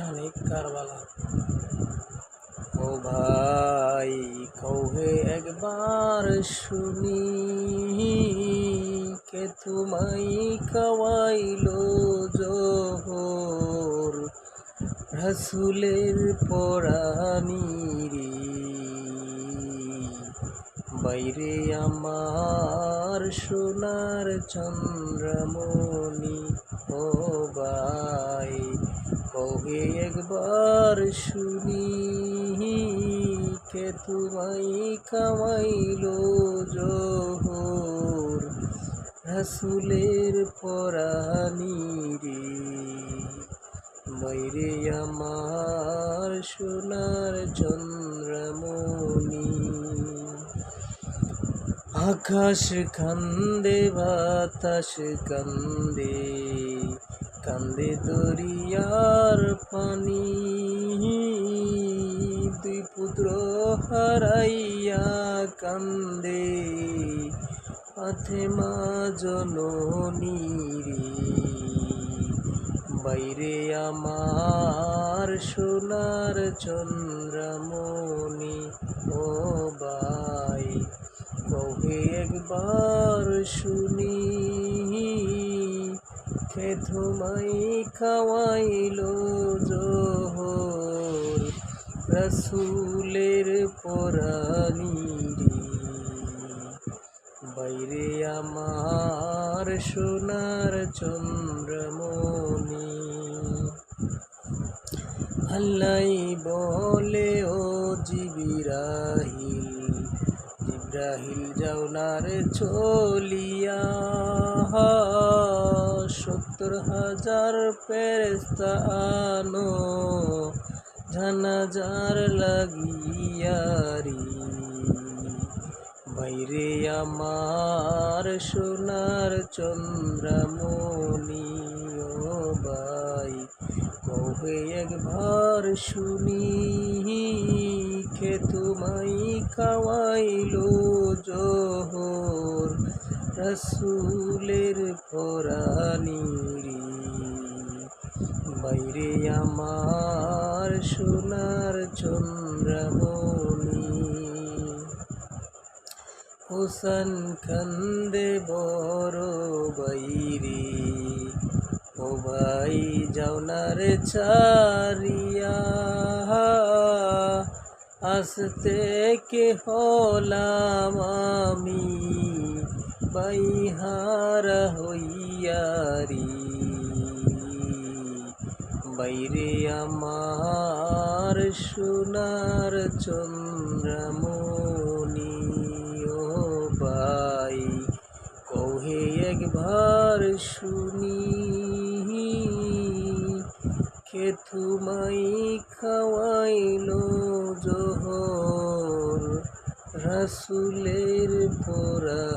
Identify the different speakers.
Speaker 1: খানিক কারবালা। ও ভাই কৌহে একবার শুনি, কে তোমায় খাওয়াইলো জোহর রাসূলের পরাণীরে। বাইরে আমার সোনার চন্দ্রমণি, ও ভাই কবে একবার শুনি, কে তোমায় খাওয়াইলো জোহর রাসূলের পরাণীরে। বাইরে আমার সোনার চন্দ্রমণি। আকাশ কান্দে বাতাস কান্দে, কান্দে দরিয়ার পানি। দুই পুত্র হারাইয়া কান্দে ফাতেমা জননী রে। বাইরে আমার সোনার চন্দ্রমণি, ও ভাই কবে একবার শুনি, কে তোমায় খাওয়াইলো জোহর রাসূলের পরাণীরে। বাইরে আমার সোনার চন্দ্রমণি। আল্লাহ বলে ও জিবরাইল, জিবরাইল যাও না রে চলিয়া, ৭০,০০০ ফেরেশতা আনো জানাজার লাগিয়া রে। বাইরে আমার সোনার চন্দ্রমণি, ও ভাই কবে একবার শুনি, কে তোমায় খাওয়াইলো জোহর রাসূলের পরাণীরে। বাইরে আমার সোনার চন্দ্রমণি। হোসেন কান্দে বড় বাইরে, ও ভাই যাও না রে ছাড়িয়া, আজ থেকে হলাম আমি বাইহারা হইয়া রে। বাইরে আমার সোনার চন্দ্রমণি, ও ভাই কহে একবার শুনি, কে তোমায় খাওয়াইলো জোহর রাসূলের পরাণীরে।